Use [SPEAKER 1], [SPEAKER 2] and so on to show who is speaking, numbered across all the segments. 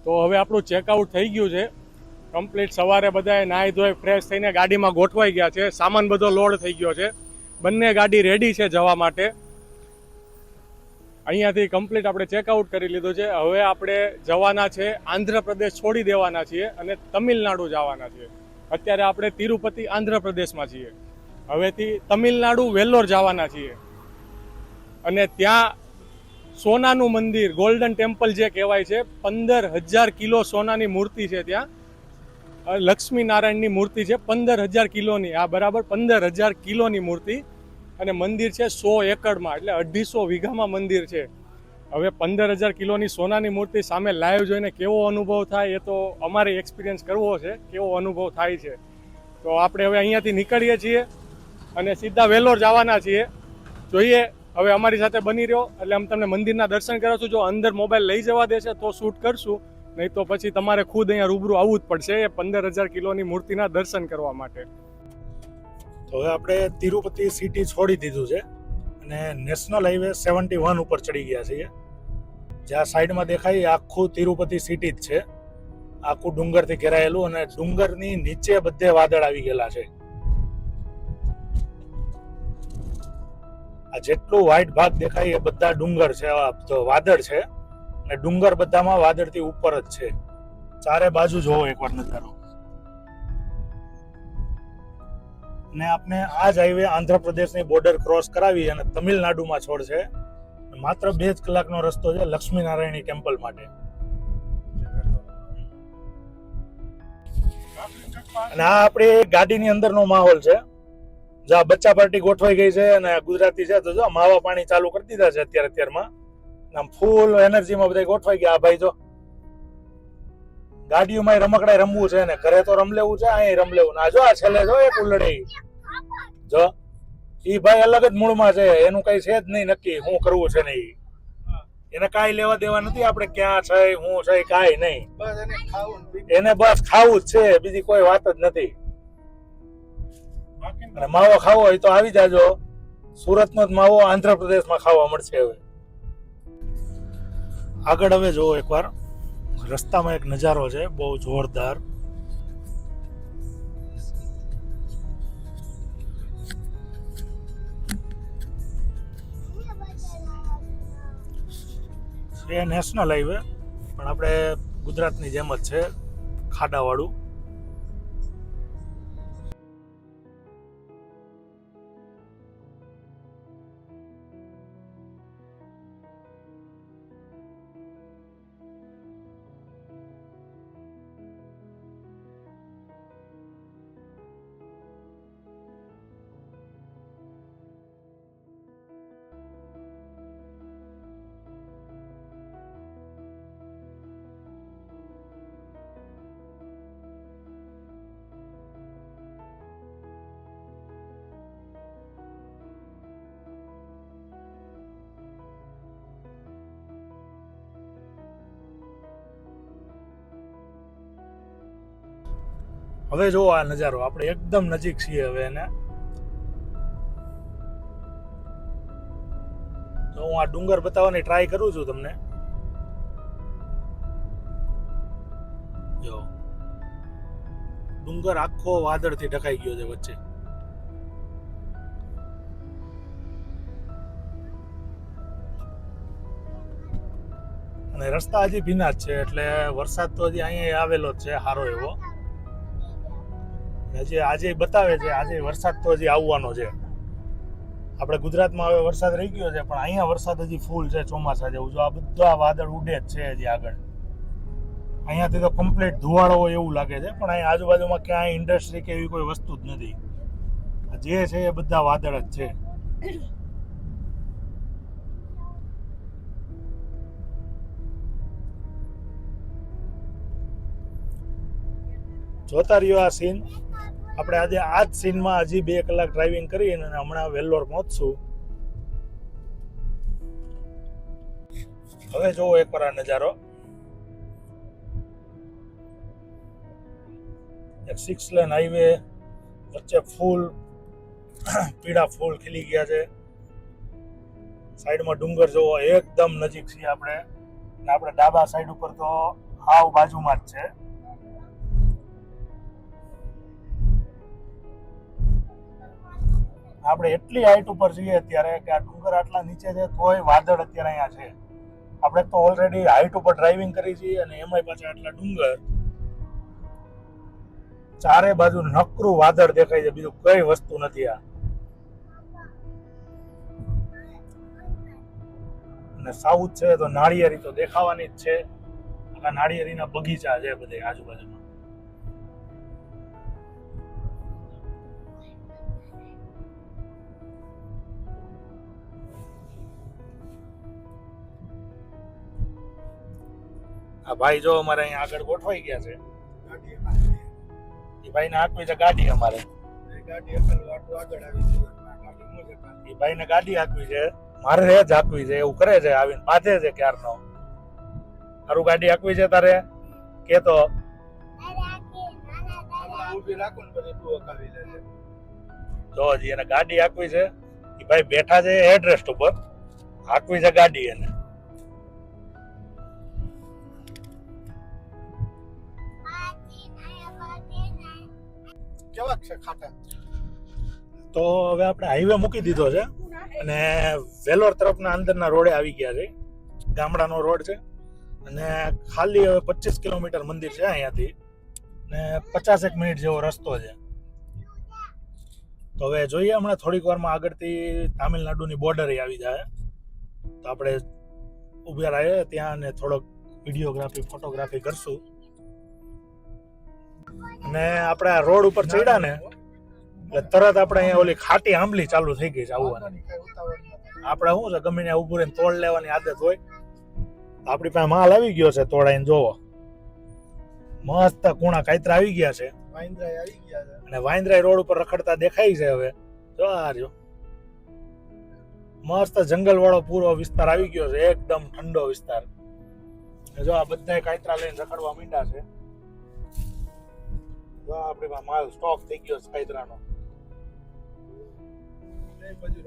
[SPEAKER 1] તો હવે આપણું ચેકઆઉટ થઈ ગયું છે કમ્પ્લીટ. સવારે બધાએ નાહી ધોઈ ફ્રેશ થઈને ગાડીમાં ગોઠવાઈ ગયા છે. સામાન બધો લોડ થઈ ગયો છે. બંને ગાડી રેડી છે જવા માટે. અહીંયાથી કમ્પ્લીટ આપણે ચેકઆઉટ કરી લીધું છે. હવે આપણે જવાના છે આંધ્રપ્રદેશ, છોડી દેવાના છીએ અને તમિલનાડુ જવાના છીએ. અત્યારે આપણે તિરુપતિ આંધ્રપ્રદેશમાં છીએ. હવેથી તમિલનાડુ વેલ્લોર જવાના છીએ અને ત્યાં સોનાનું મંદિર, ગોલ્ડન ટેમ્પલ જે કહેવાય છે, 15,000 કિલો સોનાની મૂર્તિ છે ત્યાં. લક્ષ્મી નારાયણની મૂર્તિ છે 15,000 કિલોની. આ બરાબર 15,000 કિલોની મૂર્તિ. અને મંદિર છે 100 એકડમાં, એટલે 250 વીઘામાં મંદિર છે. હવે 15,000 કિલોની સોનાની મૂર્તિ સામે લાઈવ જોઈને કેવો અનુભવ થાય એ તો અમારે એક્સપિરિયન્સ કરવો છે, કેવો અનુભવ થાય છે. તો આપણે હવે અહીંયાથી નીકળીએ છીએ અને સીધા વેલ્લોર જવાના છીએ. જોઈએ, હવે અમારી સાથે બની રહ્યો એટલે અમે તમને મંદિરના દર્શન કરાવશું. જો અંદર મોબાઈલ લઈ જવા દેશે તો શૂટ કરશું, નહીં તો પછી તમારે ખુદ અહીંયા રૂબરૂ આવવું જ પડશે એ 15,000 કિલોની મૂર્તિના દર્શન કરવા માટે.
[SPEAKER 2] તો હવે આપણે તિરુપતિ સિટી છોડી દીધું છે અને નેશનલ હાઈવે 71 ઉપર ચડી ગયા છીએ. જ્યાં સાઈડમાં દેખાય આખું તિરુપતિ સિટી જ છે. આખું ડુંગરથી ઘેરાયેલું અને ડુંગરની નીચે બધે વાદળ આવી ગયેલા છે. આ જેટલું વ્હાઈટ ભાગ દેખાય એ બધા ડુંગર છે, વાદળ છે. અને ડુંગર બધામાં વાદળથી ઉપર જ છે. ચારે બાજુ જોવો એકવાર નજારો. ને આપણે આ જ હાઈવે આંધ્રપ્રદેશની બોર્ડર ક્રોસ કરાવી અને તમિલનાડુમાં છોડશે. માત્ર 2 જ કલાકનો રસ્તો છે લક્ષ્મી નારાયણી ટેમ્પલ માટે. અને આ આપણી ગાડીની અંદરનો માહોલ છે. જ્યાં બચ્ચા પાર્ટી ગોઠવાઈ ગઈ છે અને ગુજરાતી છે તો જો માવા પાણી ચાલુ કરી દીધા છે અત્યારમાં. આમ ફૂલ એનર્જીમાં બધા ગોઠવાઈ ગયા. આ ભાઈ જો ગાડીઓમાં રમકડા રમવું છે ને ઘરે તો રમ લેવું છે, અહીં રમ લેવું. ના જો આ છેલ્લે જો એક ઉલડી જો ઈ ભાઈ અલગ જ મૂળમાં છે. એનું કઈ છે જ નહીં નક્કી શું કરવું છે ને. એને કાંઈ લેવા દેવા નથી આપણે ક્યાં છે હું છે કાંઈ નહીં. એને બસ ખાવું જ છે, બીજી કોઈ વાત જ નથી. અને માવો ખાવો હોય તો આવી જાજો. સુરતનો જ માવો આંધ્રપ્રદેશમાં ખાવા મળશે. હવે આગળ હવે જોવો એકવાર રસ્તામાં એક નજારો છે બહુ જોરદાર. એ નેશનલ હાઈવે પણ આપણે ગુજરાતની જેમ જ છે, ખાડાવાળું. હવે જો આ નજારો, આપણે એકદમ નજીક છીએ હવે એને. તો હું આ ડુંગર બતાવવાની ટ્રાય કરું છું તમને. જો ડુંગર આખો વાદળથી ઢકાઈ ગયો છે વચ્ચે. અને રસ્તા હજી ભીના જ છે એટલે વરસાદ તો હજી અહીંયા આવેલો જ છે સારો એવો. હજી આજે બતાવે છે આજે વરસાદ તો હજી આવવાનો છે. આપણે ગુજરાતમાં હવે વરસાદ રહી ગયો છે પણ અહીંયા વરસાદ હજી ફૂલ છે ચોમાસા જેવું. જો આ બધા વાદળ ઉડે જ છે હજી આગળ. અહીંયાથી તો કમ્પ્લીટ ધુવાળો હોય એવું લાગે છે પણ અહીંયા આજુબાજુમાં ક્યાંય ઇન્ડસ્ટ્રી કે એવી કોઈ વસ્તુ જ નથી. જે છે એ બધા વાદળ જ છે. જોતા રહ્યો આ સીન. આપણે આજે આ જ સીનમાં હજી 2 કલાક ડ્રાઇવિંગ કરીને હમણાં વેલ્લોર પહોંચશું. હવે જોવો એકવાર આ નજારો. એક 6 લેન હાઈવે વચ્ચે ફૂલ પીળા ફૂલ ખીલી ગયા છે. સાઈડમાં ડુંગર જોવો એકદમ નજીક છીએ આપણે. અને આપણે ડાબા સાઈડ ઉપર તો હાવ બાજુમાં જ છે. આપણે એટલી હાઈટ ઉપર છીએ અત્યારે કે આ ડુંગર આટલા નીચે છે તોય વાદળ અત્યારે અહીંયા છે. આપણે તો ઓલરેડી હાઈટ ઉપર ડ્રાઇવિંગ કરી છીએ અને એમાંય પાછા આટલા ડુંગર. ચારે બાજુ નકરું વાદળ દેખાય છે, બીજું કઈ વસ્તુ નથી આ. અને સાઉથ છે તો નાળિયેરી તો દેખાવાની જ છે. આ નાળિયેરીના બગીચા છે બધે આજુબાજુમાં. આ ભાઈ જો અમારે અહીંયા આગળ ગોઠવાઈ ગયા છે. એ ભાઈને હાંકવી છે ગાડી. અમારે એ ભાઈને ગાડી હાંકવી છે, મારે જ હાંકવી છે. એવું કરે છે, આવીને બાંધે છે ક્યારનો. તારું ગાડી હાંકવી છે તારે કે તો જો હજી એને ગાડી હાંકવી છે. એ ભાઈ બેઠા છે હેડરેસ્ટ ઉપર, હાંકવી છે ગાડી એને.
[SPEAKER 3] કેવા છે ખાટા?
[SPEAKER 2] તો હવે આપણે હાઈવે મૂકી દીધો છે અને વેલોર તરફના અંદરના રોડે આવી ગયા છે. ગામડાનો રોડ છે અને ખાલી હવે 25 કિલોમીટર મંદિર છે અહીંયાથી ને 50 મિનિટ જેવો રસ્તો છે. તો હવે જોઈએ, હમણાં થોડીક વારમાં આગળથી તામિલનાડુની બોર્ડર આવી જાય તો આપણે ઉભા રહીએ ત્યાં અને થોડોક વિડીયોગ્રાફી ફોટોગ્રાફી કરશું. અને આપણે આ રોડ ઉપર ચડ્યા ને એટલે તરત આપણે અહીંયા ઓલી ખાટી આંબલી ચાલુ થઈ ગઈ છે આવવાની. આપણે શું છે, ગમે ત્યાં ઊભું રહીને તોડ લેવાની આદત હોય. આપણી પાસે માલ આવી ગયો છે તોડાઈને, જોવો મસ્ત કુણા કાતરા આવી ગયા છે.
[SPEAKER 3] વાંદરા આવી ગયા છે
[SPEAKER 2] અને વાંદરા રોડ ઉપર રખડતા દેખાય છે. હવે જો આ રહ્યો મસ્ત જંગલ વાળો પૂરો વિસ્તાર આવી ગયો છે, એકદમ ઠંડો વિસ્તાર. જો આ બધા કાતરા લઈને રખડવા માંડ્યા છે. જો આપણી પાસે માલ સ્ટોક થઈ ગયો છે કાતરાનો.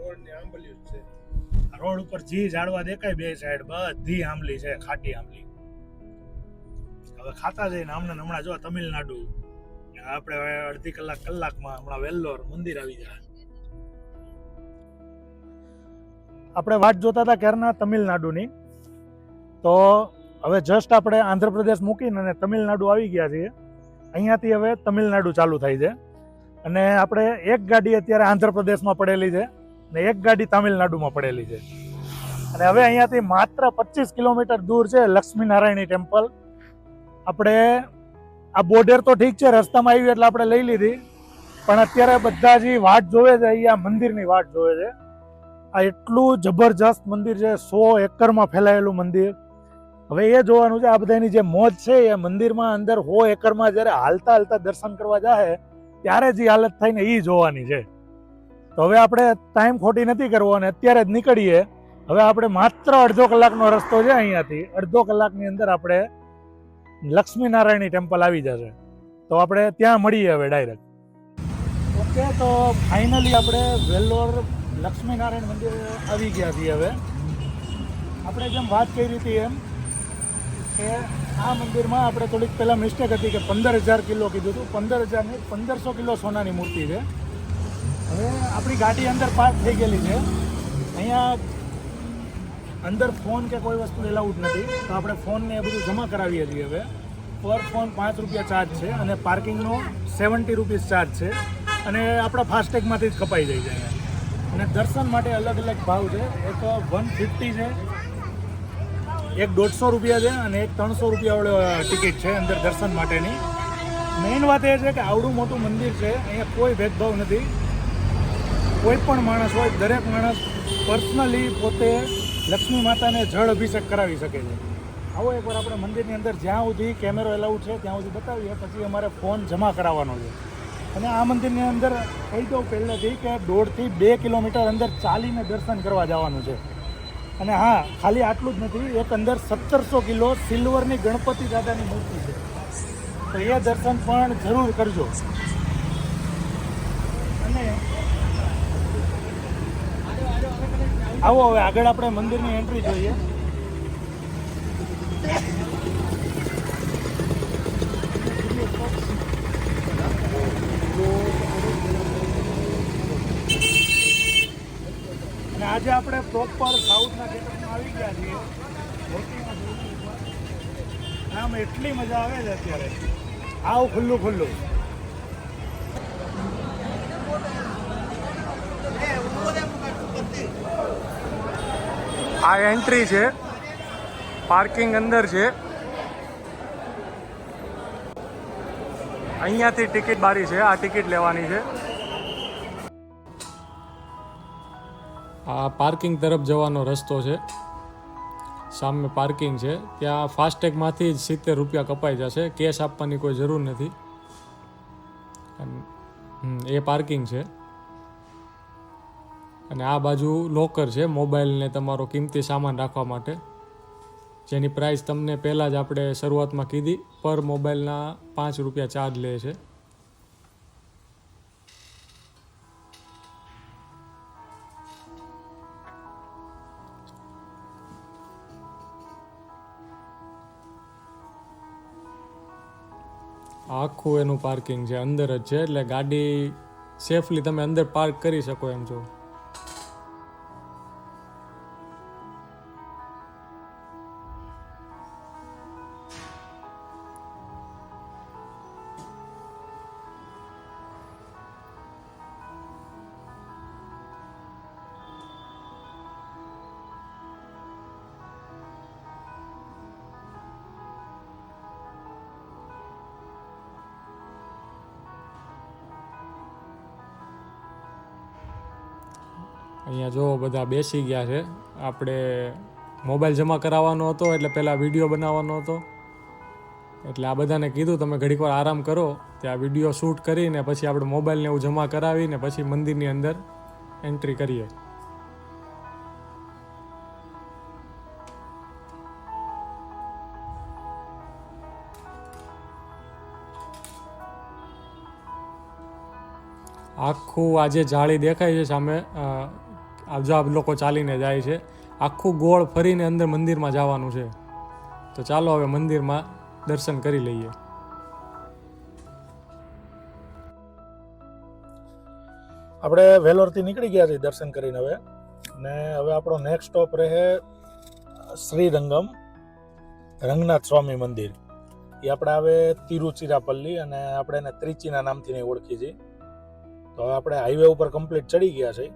[SPEAKER 3] રોડ ની આંબલિયું છે.
[SPEAKER 2] રોડ ઉપર જી ઝાડવા દેખાય બે સાઈડ બધી આંબલી છે, ખાટી આંબલી. હવે ખાતા જઈને હમણાં જો તમિલનાડુ આપણે અડધી કલાકમાં હમણાં વેલ્લોર મંદિર આવી જાય. આપણે વાટ જોતા હતા ક્યારના તમિલનાડુની, તો હવે જસ્ટ આપણે આંધ્રપ્રદેશ મૂકીને અને તમિલનાડુ આવી ગયા છીએ. અહીંયાથી હવે તમિલનાડુ ચાલુ થાય છે અને આપણે એક ગાડી અત્યારે આંધ્રપ્રદેશમાં પડેલી છે ને એક ગાડી તામિલનાડુમાં પડેલી છે. અને હવે અહીંયાથી માત્ર 25 કિલોમીટર દૂર છે લક્ષ્મીનારાયણી ટેમ્પલ. આપણે આ બોર્ડર તો ઠીક છે, રસ્તામાં આવી એટલે આપણે લઈ લીધી, પણ અત્યારે બધા જે વાટ જોવે છે અહીંયા મંદિરની વાટ જોવે છે. આ એટલું જબરજસ્ત મંદિર છે, 100 એકરમાં ફેલાયેલું મંદિર. હવે એ જોવાનું છે આ બધાની જે મોજ છે એ મંદિરમાં અંદર 100 એકરમાં જ્યારે હાલતા દર્શન કરવા જાય ત્યારે જે હાલત થાય ને એ જોવાની છે. તો હવે આપણે ટાઈમ ખોટી નથી કરવો અને અત્યારે જ નીકળીએ. હવે આપણે માત્ર અડધો કલાકનો રસ્તો છે, અહીંયાથી અડધો કલાકની અંદર આપણે લક્ષ્મીનારાયણી ટેમ્પલ આવી જશે. તો આપણે ત્યાં મળીએ હવે ડાયરેક્ટ. ઓકે, તો ફાઇનલી આપણે વેલ્લોર લક્ષ્મીનારાયણ મંદિર આવી ગયા છીએ. હવે આપણે જેમ વાત કરી હતી એમ કે આ મંદિરમાં આપણે થોડીક પહેલાં મિસ્ટેક હતી કે 15,000 કિલો કીધું હતું. 15,000 નહીં, 1500 કિલો સોનાની મૂર્તિ છે. હવે આપણી ગાડી અંદર પાર્ક થઈ ગયેલી છે. અહીંયા અંદર ફોન કે કોઈ વસ્તુ એલાઉડ નથી, તો આપણે ફોનને એ બધું જમા કરાવીએ છીએ. હવે પર ફોન 5 રૂપિયા ચાર્જ છે અને પાર્કિંગનો 70 રૂપીસ ચાર્જ છે અને આપણા ફાસ્ટેગમાંથી જ કપાઈ જાય છે અહીંયા. અને દર્શન માટે અલગ અલગ ભાવ છે. એક 150 છે, એક 150 રૂપિયા છે અને એક 300 રૂપિયા વાળો ટિકિટ છે અંદર દર્શન માટેની. મેઇન વાત એ છે કે આવડું મોટું મંદિર છે, અહીંયા કોઈ ભેદભાવ નથી. કોઈ પણ માણસ હોય, દરેક માણસ પર્સનલી પોતે લક્ષ્મી માતાને જળ અભિષેક કરાવી શકે છે. આવો એકવાર આપણે મંદિરની અંદર જ્યાં સુધી કેમેરો એલાઉડ છે ત્યાં સુધી બતાવીએ, પછી અમારે ફોન જમા કરાવવાનો છે. અને આ મંદિરની અંદર કહી દઉં પહેલેથી કે 1.5 થી 2 કિલોમીટર અંદર ચાલીને દર્શન કરવા જવાનું છે. અને હા, ખાલી આટલું જ નથી, એક અંદર 1700 કિલો સિલ્વરની ગણપતિ દાદાની મૂર્તિ છે, તો એ દર્શન પણ જરૂર કરજો. અને આવો હવે આગળ આપણે મંદિરની એન્ટ્રી જોઈએ. આજે આપણે પ્રોપર સાઉથના ખેતરમાં આવી ગયા છીએ. ધોતીમાં જોયું ઉપર. આમ એટલી મજા આવે છે અત્યારે. આવ ખુલ્લું ખુલ્લું.
[SPEAKER 1] આ એન્ટ્રી છે, પાર્કિંગ અંદર છે. અહીંયાથી ટિકિટ બારી છે, આ ટિકિટ લેવાની છે. આ પાર્કિંગ તરફ જવાનો રસ્તો છે, સામે પાર્કિંગ છે. ત્યાં ફાસ્ટેગમાંથી જ 70 રૂપિયા કપાઈ જશે, કેશ આપવાની કોઈ જરૂર નથી. એ પાર્કિંગ છે. અને આ બાજુ લોકર છે, મોબાઈલ ને તમારો કિંમતી સામાન રાખવા માટે, જેની પ્રાઇસ તમને પહેલાં જ આપણે શરૂઆતમાં કીધી. પર મોબાઈલના 5 રૂપિયા ચાર્જ લે છે. આખું એનું પાર્કિંગ છે, અંદર જ છે, એટલે ગાડી સેફલી તમે અંદર પાર્ક કરી શકો એમ છો. અહીંયા જો બધા બેસી ગયા છે. આપણે મોબાઈલ જમા કરાવવાનો હતો, એટલે પહેલાં વિડીયો બનાવવાનો હતો. એટલે આ બધાને કીધું તમે ઘડીક વાર આરામ કરો, ત્યાં વિડીયો શૂટ કરીને પછી આપણે મોબાઈલને એવું જમા કરાવીને પછી મંદિરની અંદર એન્ટ્રી કરીએ. આખું આજે જાળી દેખાય છે સામે, આ લોકો ચાલીને જાય છે. આખું ગોળ ફરીને અંદર મંદિરમાં જવાનું છે. તો ચાલો હવે મંદિરમાં દર્શન કરી લઈએ.
[SPEAKER 2] આપણે વેલોરથી નીકળી ગયા છીએ દર્શન કરીને હવે. અને હવે આપણો નેક્સ્ટ સ્ટોપ રહે શ્રીરંગમ રંગનાથ સ્વામી મંદિર. એ આપણે આવે તિરુચિરાપલ્લી, અને આપણે એને ત્રિચીના નામથી નહીં ઓળખી છીએ. તો હવે આપણે હાઈવે ઉપર કમ્પ્લીટ ચડી ગયા છે.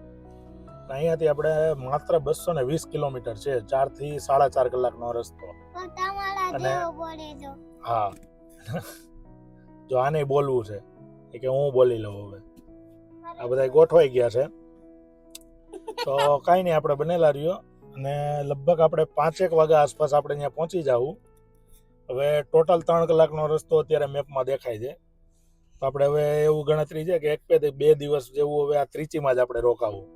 [SPEAKER 2] અહીંયાથી આપણે માત્ર 220 કિલોમીટર છે, 4 થી 4.5 કલાકનો રસ્તો. અને હા, જો આને બોલવું છે કે હું બોલી લઉં હવે. આ બધા ગોઠવાઈ ગયા છે, તો કાંઈ નહીં, આપણે બનેલા રહ્યો. અને લગભગ આપણે 5-1 વાગ્યા આસપાસ આપણે અહીંયા પહોંચી જાવું. હવે ટોટલ 3 કલાકનો રસ્તો અત્યારે મેપમાં દેખાય છે. તો આપણે હવે એવું ગણતરી છે કે 1-2 દિવસ જેવું હવે આ ત્રિચીમાં જ આપણે રોકાવું.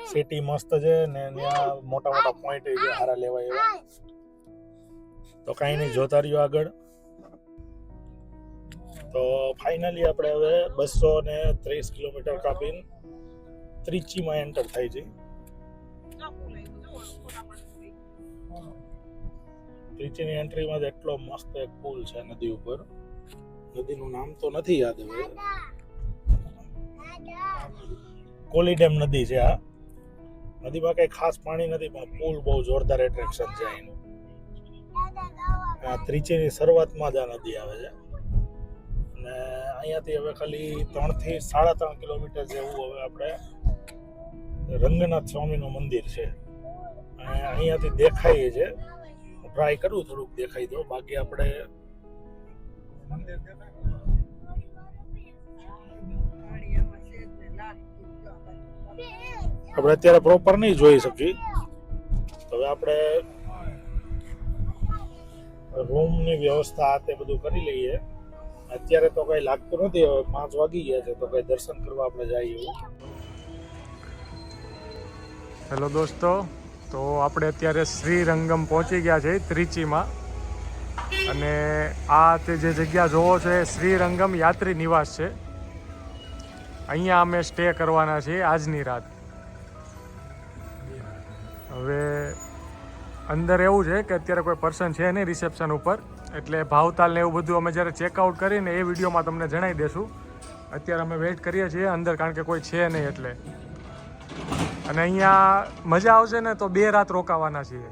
[SPEAKER 2] સિટી મસ્ત છે ને ત્યાં મોટા મોટા પોઈન્ટ છે સારા લેવાય એવા. તો કાંઈ નહીં, જોતા રહ્યો આગળ. તો ફાઇનલી આપણે હવે 230 કિલોમીટર કાપીને ત્રિચીમાં એન્ટર થાય છે. ત્રિચીની એન્ટ્રીમાં જ એટલો મસ્ત એક પુલ છે નદી ઉપર. નદીનું નામ તો નથી યાદ હવે. કોલીડેમ નદી છે આ. નદીમાં કઈ ખાસ પાણી નથી, પણ પુલ બહુ જોરદાર એટ્રેક્શન છે અહીંનું. ત્રિચીની શરૂઆતમાં જ આ નદી આવે છે. અને અહીંયાથી હવે ખાલી 3 થી 3.5 કિલોમીટર જેવું હવે આપણે રંગનાથ સ્વામીનું મંદિર છે. અને અહીંયાથી દેખાય છે. ટ્રાય કરું થોડુંક દેખાઈ દો, બાકી આપણે અત્યારે પ્રોપર નહીં જોઈ શકી. હવે આપણે રૂમની વ્યવસ્થા આ તે બધું કરી લઈએ. અત્યારે તો કઈ લાગતું નથી, હવે 5 વાગી ગયા છે, તો કઈ દર્શન કરવા આપણે જઈએ એવું.
[SPEAKER 1] હેલો દોસ્તો, તો આપણે અત્યારે શ્રીરંગમ પહોંચી ગયા છે ત્રિચીમાં. અને આ તે જે જગ્યા જોવો છો એ શ્રીરંગમ યાત્રી નિવાસ છે. અહીંયા અમે સ્ટે કરવાના છીએ આજની રાત. હવે અંદર એવું છે કે અત્યારે કોઈ પર્સન છે નહીં રિસેપ્શન ઉપર, એટલે ભાવતાલ ને એવું બધું અમે જ્યારે ચેકઆઉટ કરીને એ વિડીયોમાં તમને જણાવી દઈશું. અત્યારે અમે વેઇટ કરીએ છીએ અંદર, કારણ કે કોઈ છે નહીં એટલે. અને અહીંયા મજા આવશે ને તો 2 રાત રોકાવાના છીએ.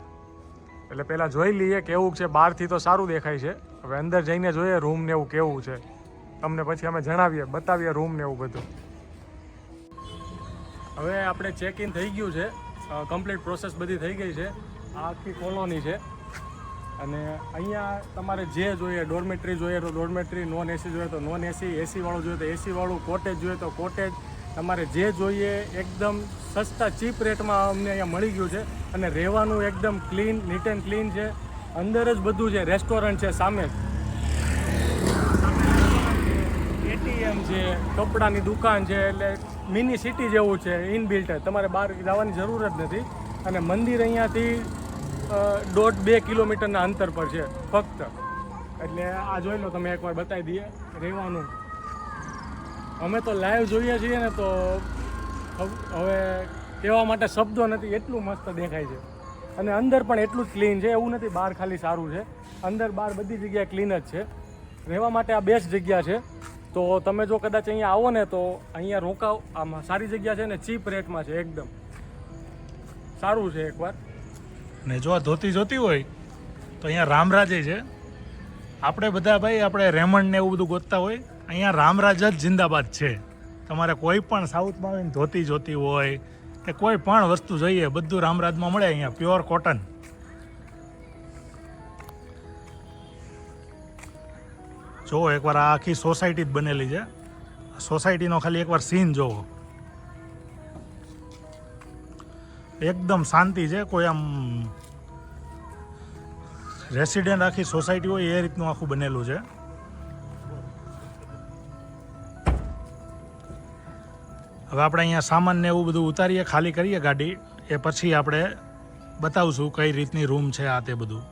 [SPEAKER 1] એટલે પહેલાં જોઈ લઈએ કેવું છે. બહારથી તો સારું દેખાય છે, હવે અંદર જઈને જોઈએ રૂમ ને એવું કેવું છે. તમને પછી અમે જણાવીએ, બતાવીએ રૂમ ને એવું બધું. હવે આપણે ચેક ઇન થઈ ગયું છે, કમ્પ્લીટ પ્રોસેસ બધી થઈ ગઈ છે. આ આખી કોલોની છે અને અહીંયા તમારે જે જોઈએ, ડોર્મેટરી જોઈએ તો ડોર્મેટરી, નોન એસી જોઈએ તો નોન એસી, એસીવાળું જોઈએ તો એસીવાળું, કોટેજ જોઈએ તો કોટેજ, તમારે જે જોઈએ એકદમ સસ્તા ચીપ રેટમાં અમને અહીંયા મળી ગયું છે. અને રહેવાનું એકદમ ક્લીન, નીટ એન્ડ ક્લીન છે. અંદર જ બધું છે, રેસ્ટોરન્ટ છે સામે, એટીએમ છે, કપડાની દુકાન છે, એટલે મિની સિટી જેવું છે, ઇનબિલ્ટ. તમારે બહાર જવાની જરૂર જ નથી. અને મંદિર અહીંયાથી 1.5-2 કિલોમીટરના અંતર પર છે ફક્ત. એટલે આ જોઈ લો, તમે એકવાર બતાવી દઈએ રહેવાનું. અમે તો લાઈવ જોઈએ છીએ ને તો હવે કહેવા માટે શબ્દો નથી, એટલું મસ્ત દેખાય છે. અને અંદર પણ એટલું જ ક્લીન છે, એવું નથી બહાર ખાલી સારું છે. અંદર બહાર બધી જગ્યાએ ક્લીન જ છે. રહેવા માટે આ બેસ્ટ જગ્યા છે. તો તમે જો કદાચ અહીંયા આવો ને તો અહીંયા રોકાવ, આમાં સારી જગ્યા છે ને ચીપ રેટમાં છે, એકદમ સારું છે. એકવાર
[SPEAKER 2] ને જો ધોતી જોતી હોય તો અહીંયા રામરાજે છે. આપણે બધા ભાઈ આપણે રેમંડ ને એવું બધું ગોતતા હોય, અહીંયા રામરાજ જ જિંદાબાદ છે. તમારે કોઈ પણ સાઉથમાં આવીને ધોતી જોતી હોય કે કોઈ પણ વસ્તુ જોઈએ, બધું રામરાજમાં મળે. અહીંયા પ્યોર કોટન. જો એકવાર આ આખી સોસાયટી જ બનેલી છે. સોસાયટીનો ખાલી એકવાર સીન જોવો, એકદમ શાંતિ છે. કોઈ આમ રેસિડેન્ટ આખી સોસાયટી હોય એ રીતનું આખું બનેલું છે. હવે આપણે અહીંયા સામાન ને એવું બધું ઉતારીએ, ખાલી કરીએ ગાડી, એ પછી આપણે બતાવશું કઈ રીતની રૂમ છે આ તે બધું.